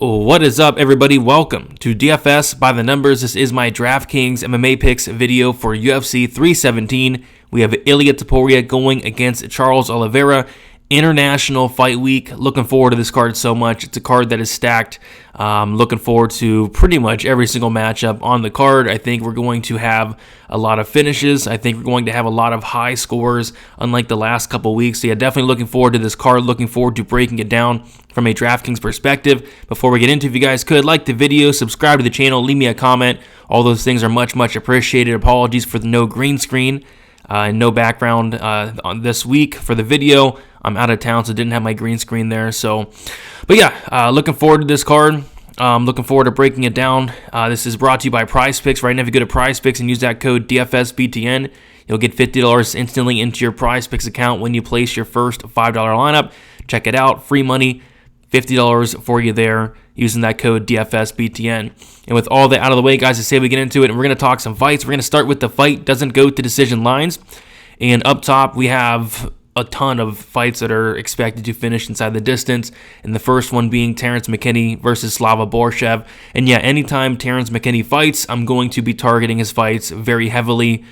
What is up, everybody? Welcome to DFS by the Numbers. This is my Draftkings MMA picks video for UFC 317. We have Ilia Topuria going against Charles Oliveira. International Fight Week. Looking forward to this card so much. It's a card that is stacked. Looking forward to pretty much every single matchup on the card. I think we're going to have a lot of finishes. I think we're going to have a lot of high scores, unlike the last couple weeks. So yeah, definitely looking forward to this card. Looking forward to breaking it down from a DraftKings perspective. Before we get into it, if you guys could, like the video, subscribe to the channel, leave me a comment. All those things are much appreciated. Apologies for the no green screen and no background on this week for the video. I'm out of town, so didn't have my green screen there. But yeah, looking forward to this card. Looking forward to breaking it down. This is brought to you by Prize Picks. Right now, if you go to Prize Picks and use that code DFSBTN, you'll get $50 instantly into your Prize Picks account when you place your first $5 lineup. Check it out. Free money, $50 for you there using that code DFSBTN. And with all that out of the way, guys, I say we get into it, and we're going to talk some fights. We're going to start with the fight doesn't go to decision lines. And up top, we have a ton of fights that are expected to finish inside the distance, and the first one being Terrence McKinney versus Slava Borshev. And yeah, anytime Terrence McKinney fights, I'm going to be targeting his fights very heavily,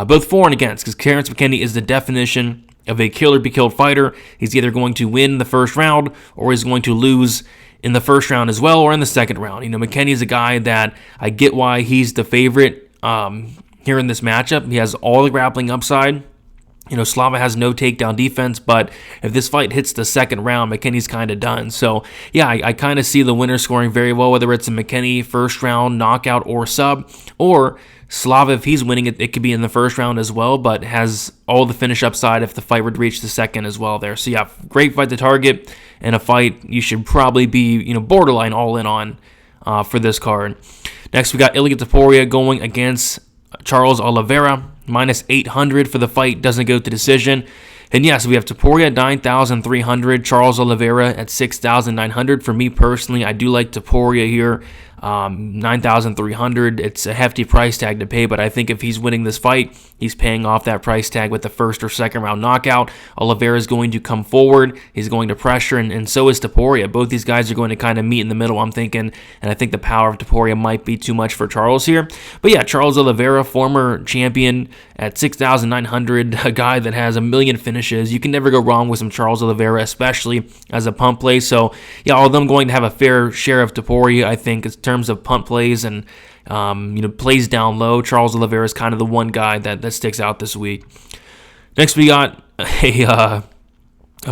both for and against, because Terrence McKinney is the definition of a kill-or-be-killed fighter. He's either going to win the first round, or he's going to lose in the first round as well, or in the second round. You know, McKinney is a guy that I get why he's the favorite here in this matchup. He has all the grappling upside. You know, Slava has no takedown defense, but if this fight hits the second round, McKinney's kind of done. So, yeah, I kind of see the winner scoring very well, whether it's a McKinney first round knockout or sub, or Slava, if he's winning it, it could be in the first round as well, but has all the finish upside if the fight would reach the second as well there. So, yeah, great fight to target, and a fight you should probably be, you know, borderline all in on for this card. Next, we got Ilia Topuria going against Charles Oliveira. Minus 800 for the fight, doesn't go to decision. And yes, we have Topuria at 9,300, Charles Oliveira at 6,900. For me personally, I do like Topuria here. 9,300. It's a hefty price tag to pay, but I think if he's winning this fight, he's paying off that price tag with the first or second round knockout. Oliveira is going to come forward. He's going to pressure, and so is Topuria. Both these guys are going to kind of meet in the middle, I'm thinking, and I think the power of Topuria might be too much for Charles here. But yeah, Charles Oliveira, former champion at 6,900, a guy that has a million finishes. You can never go wrong with some Charles Oliveira, especially as a punt play. So yeah, although I'm going to have a fair share of Topuria, I think in terms of punt plays and plays down low, Charles Oliveira is kind of the one guy that sticks out this week. Next, we got a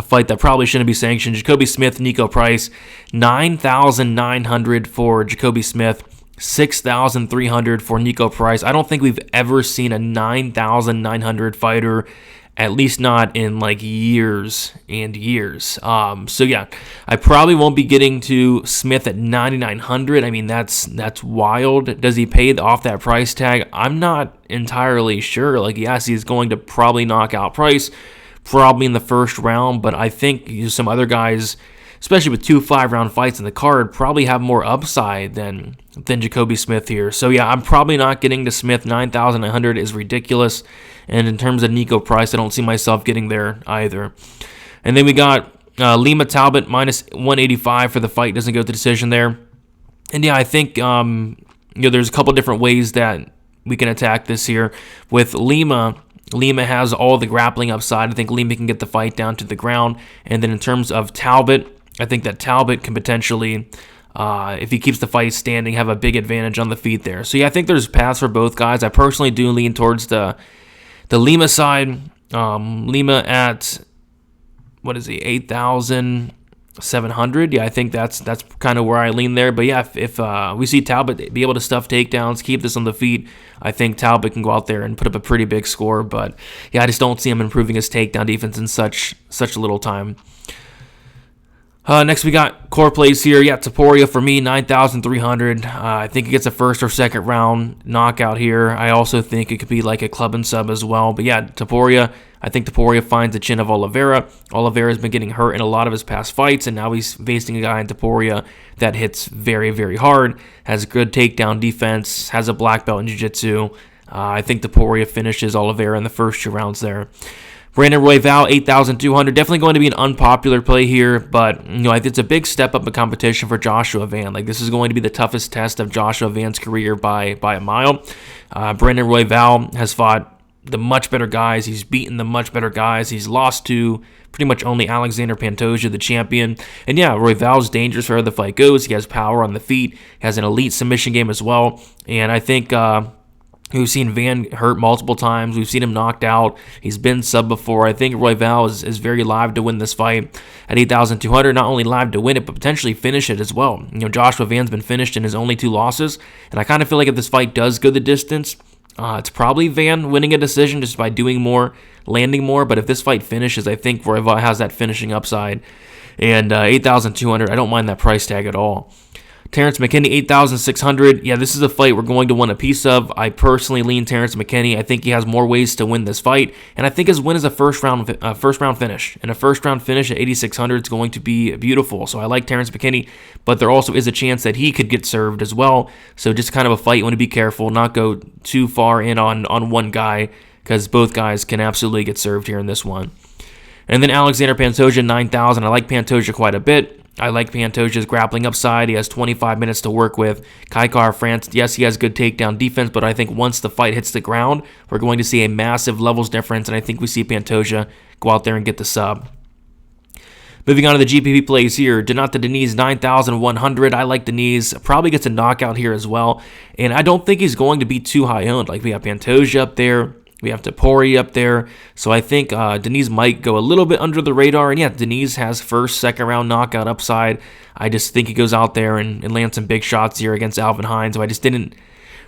fight that probably shouldn't be sanctioned. Jacoby Smith, Nico Price, 9,900 for Jacoby Smith, 6,300 for Nico Price. I don't think we've ever seen a 9,900 fighter, at least not in like years and years. So yeah, I probably won't be getting to Smith at 9,900. I mean, that's wild. Does he pay off that price tag? I'm not entirely sure. Like, yes, he's going to probably knock out Price, probably in the first round, but I think some other guys, especially with 2 5-round fights in the card, probably have more upside than Jacoby Smith here. So yeah, I'm probably not getting to Smith. 9,900 is ridiculous. And in terms of Nico Price, I don't see myself getting there either. And then we got Lima Talbot, minus 185 for the fight. Doesn't go to decision there. And yeah, I think there's a couple different ways that we can attack this here. With Lima has all the grappling upside. I think Lima can get the fight down to the ground. And then in terms of Talbot, I think that Talbot can potentially, if he keeps the fight standing, have a big advantage on the feet there. So yeah, I think there's paths for both guys. I personally do lean towards the Lima side. Lima at, 8,700. Yeah, I think that's kind of where I lean there. But yeah, if we see Talbot be able to stuff takedowns, keep this on the feet, I think Talbot can go out there and put up a pretty big score. But yeah, I just don't see him improving his takedown defense in such little time. Next, we got core plays here. Yeah, Topuria for me, 9,300. I think he gets a first or second round knockout here. I also think it could be like a club and sub as well. But yeah, Topuria, I think Topuria finds the chin of Oliveira. Oliveira's been getting hurt in a lot of his past fights, and now he's facing a guy in Topuria that hits very, very hard, has good takedown defense, has a black belt in jiu-jitsu. I think Topuria finishes Oliveira in the first 2 rounds there. Brandon Royval, 8,200. Definitely going to be an unpopular play here, but it's a big step up in competition for Joshua Van. Like, this is going to be the toughest test of Joshua Van's career by a mile. Brandon Royval has fought the much better guys. He's beaten the much better guys. He's lost to pretty much only Alexander Pantoja, the champion. And yeah, Royval's dangerous wherever the fight goes. He has power on the feet. He has an elite submission game as well. And I think we've seen Van hurt multiple times. We've seen him knocked out. He's been sub before. I think Royval is very live to win this fight at 8,200. Not only live to win it, but potentially finish it as well. Joshua Van's been finished in his only 2 losses. And I kind of feel like if this fight does go the distance, it's probably Van winning a decision just by doing more, landing more. But if this fight finishes, I think Royval has that finishing upside. And 8,200, I don't mind that price tag at all. Terrence McKinney, 8,600. Yeah, this is a fight we're going to want a piece of. I personally lean Terrence McKinney. I think he has more ways to win this fight, and I think his win is a first round finish. And a first round finish at 8,600 is going to be beautiful. So I like Terrence McKinney, but there also is a chance that he could get served as well. So just kind of a fight you want to be careful, not go too far in on one guy, because both guys can absolutely get served here in this one. And then Alexander Pantoja, 9,000. I like Pantoja quite a bit. I like Pantoja's grappling upside. He has 25 minutes to work with. Kai Kara-France, yes, he has good takedown defense, but I think once the fight hits the ground, we're going to see a massive levels difference, and I think we see Pantoja go out there and get the sub. Moving on to the GPB plays here. Donato Diniz, 9,100. I like Diniz. Probably gets a knockout here as well, and I don't think he's going to be too high owned. Like, we have Pantoja up there. We have Tapori up there. So I think Diniz might go a little bit under the radar. And yeah, Diniz has first, second round knockout upside. I just think he goes out there and lands some big shots here against Alvin Hines. So I just didn't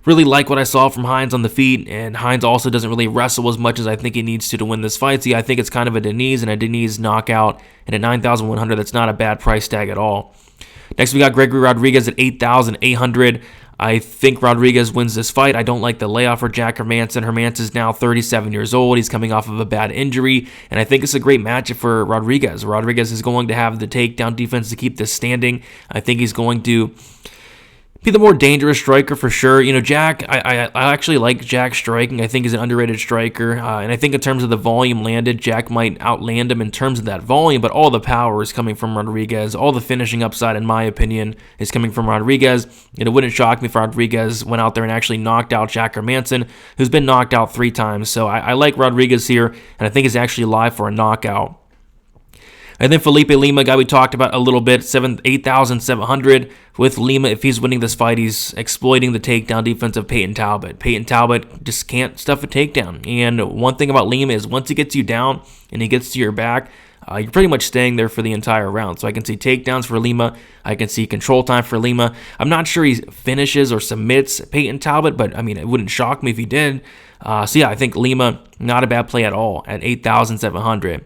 really like what I saw from Hines on the feet. And Hines also doesn't really wrestle as much as I think he needs to win this fight. So yeah, I think it's kind of a Diniz and a Diniz knockout. And at 9,100, that's not a bad price tag at all. Next, we got Gregory Rodriguez at 8,800. I think Rodriguez wins this fight. I don't like the layoff for Jack Hermansson. Hermansson is now 37 years old. He's coming off of a bad injury, and I think it's a great matchup for Rodriguez. Rodriguez is going to have the takedown defense to keep this standing. I think he's going to be the more dangerous striker for sure. Jack, I actually like Jack striking. I think he's an underrated striker. And I think in terms of the volume landed, Jack might outland him in terms of that volume, but all the power is coming from Rodriguez. All the finishing upside, in my opinion, is coming from Rodriguez. And it wouldn't shock me if Rodriguez went out there and actually knocked out Jack Hermansson, who's been knocked out 3 times. So I like Rodriguez here, and I think he's actually live for a knockout. And then Felipe Lima, guy we talked about a little bit, 8,700 with Lima. If he's winning this fight, he's exploiting the takedown defense of Peyton Talbot. Peyton Talbot just can't stuff a takedown. And one thing about Lima is once he gets you down and he gets to your back, you're pretty much staying there for the entire round. So I can see takedowns for Lima. I can see control time for Lima. I'm not sure he finishes or submits Peyton Talbot, but I mean, it wouldn't shock me if he did. So yeah, I think Lima, not a bad play at all at 8,700.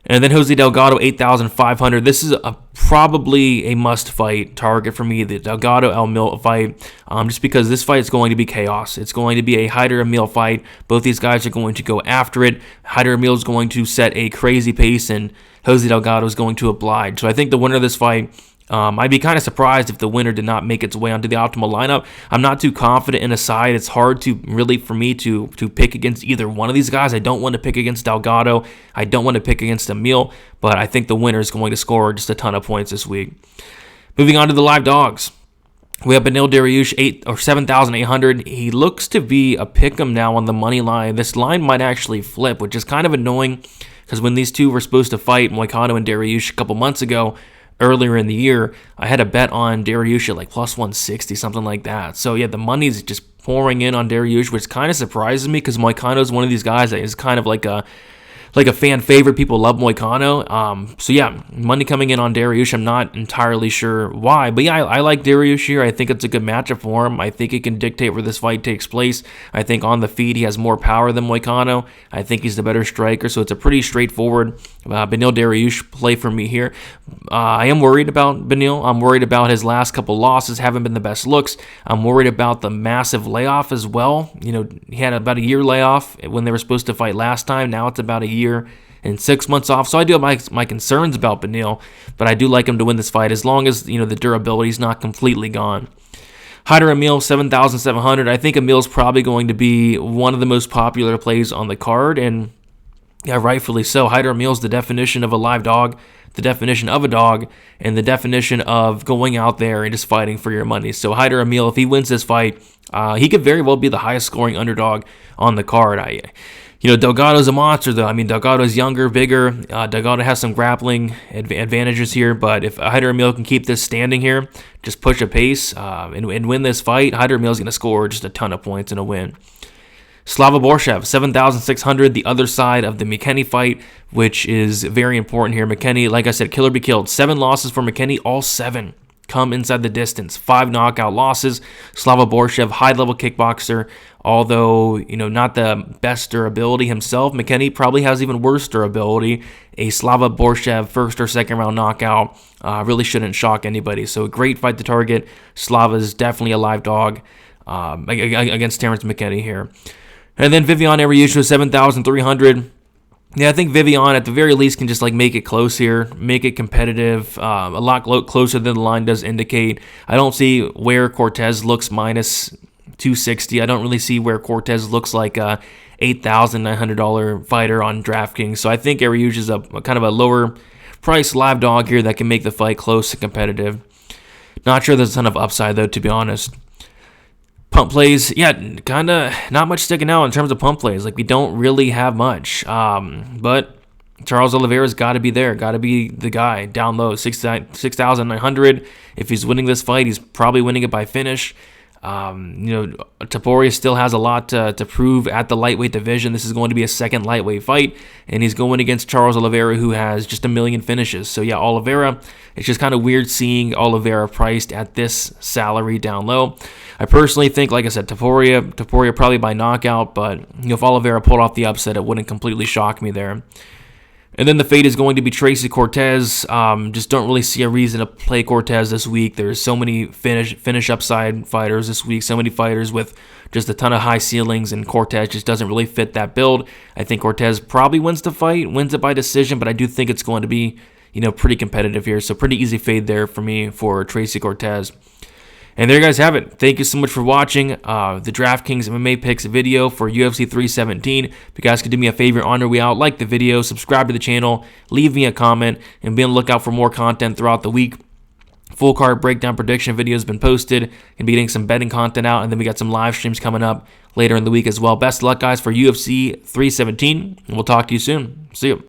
And then Jose Delgado, 8,500. This is probably a must-fight target for me, the Delgado-Emil fight, just because this fight is going to be chaos. It's going to be a Hyder-Emil fight. Both these guys are going to go after it. Hyder-Emil is going to set a crazy pace, and Jose Delgado is going to oblige. So I think the winner of this fight, I'd be kind of surprised if the winner did not make its way onto the optimal lineup. I'm not too confident in a side. It's hard to really for me to pick against either one of these guys. I don't want to pick against Delgado. I don't want to pick against Emil, but I think the winner is going to score just a ton of points this week. Moving on to the live dogs. We have Beneil Dariush, 7,800. He looks to be a pick'em now on the money line. This line might actually flip, which is kind of annoying because when these two were supposed to fight, Moicano and Dariush, a couple months ago, earlier in the year, I had a bet on Dariush at like plus 160, something like that. So yeah, the money's just pouring in on Dariush, which kind of surprises me because Moicano is one of these guys that is kind of like a fan favorite. People love Moicano. So yeah, money coming in on Dariush. I'm not entirely sure why, but yeah, I like Dariush here. I think it's a good matchup for him. I think he can dictate where this fight takes place. I think on the feet he has more power than Moicano. I think he's the better striker, so it's a pretty straightforward Beneil Dariush play for me here. I am worried about Beneil. I'm worried about his last couple losses haven't been the best looks. I'm worried about the massive layoff as well. He had about a year layoff when they were supposed to fight last time. Now it's about a year and 6 months off. So I do have my concerns about Beneil, but I do like him to win this fight as long as the durability is not completely gone. Hyder-Emil, 7,700. I think Emil's probably going to be one of the most popular plays on the card, and Yeah, rightfully so. Haider Emil's the definition of a live dog, the definition of a dog, and the definition of going out there and just fighting for your money. So Haider Emil, if he wins this fight, he could very well be the highest scoring underdog on the card. Delgado's a monster, though. I mean, Delgado's younger, bigger. Delgado has some grappling advantages here, but if Haider Emil can keep this standing here, just push a pace and win this fight, Haider Emil's going to score just a ton of points in a win. Slava Borshev, 7,600, the other side of the McKinney fight, which is very important here. McKinney, like I said, killer be killed. 7 losses for McKinney, all 7 come inside the distance. 5 knockout losses. Slava Borshev, high-level kickboxer, although, not the best durability himself. McKinney probably has even worse durability. A Slava Borshev first or second round knockout really shouldn't shock anybody. So a great fight to target. Slava's definitely a live dog against Terrence McKinney here. And then Vivian Ariushua, 7,300. Yeah, I think Vivian at the very least can just make it close here, make it competitive, a lot closer than the line does indicate. I don't see where Cortez looks minus 260. I don't really see where Cortez looks like a $8,900 fighter on DraftKings. So I think Ariushua is a kind of a lower price live dog here that can make the fight close and competitive. Not sure there's a ton of upside though, to be honest. Pump plays, yeah, kind of not much sticking out in terms of pump plays. We don't really have much. But Charles Oliveira's got to be there, got to be the guy down low, 6,900. If he's winning this fight, he's probably winning it by finish. Topuria still has a lot to prove at the lightweight division. This is going to be a second lightweight fight, and he's going against Charles Oliveira, who has just 1 million finishes. So yeah, Oliveira, it's just kind of weird seeing Oliveira priced at this salary down low. I personally think, like I said, Topuria probably by knockout, but if Oliveira pulled off the upset, it wouldn't completely shock me there. And then the fate is going to be Tracy Cortez. Just don't really see a reason to play Cortez this week. There's so many finish upside fighters this week, so many fighters with just a ton of high ceilings, and Cortez just doesn't really fit that build. I think Cortez probably wins the fight, wins it by decision, but I do think it's going to be, pretty competitive here. So pretty easy fade there for me for Tracy Cortez. And there you guys have it. Thank you so much for watching the DraftKings MMA Picks video for UFC 317. If you guys could do me a favor on your way out, like the video, subscribe to the channel, leave me a comment, and be on the lookout for more content throughout the week. Full card breakdown prediction video has been posted. Gonna be getting some betting content out, and then we got some live streams coming up later in the week as well. Best of luck, guys, for UFC 317, and we'll talk to you soon. See you.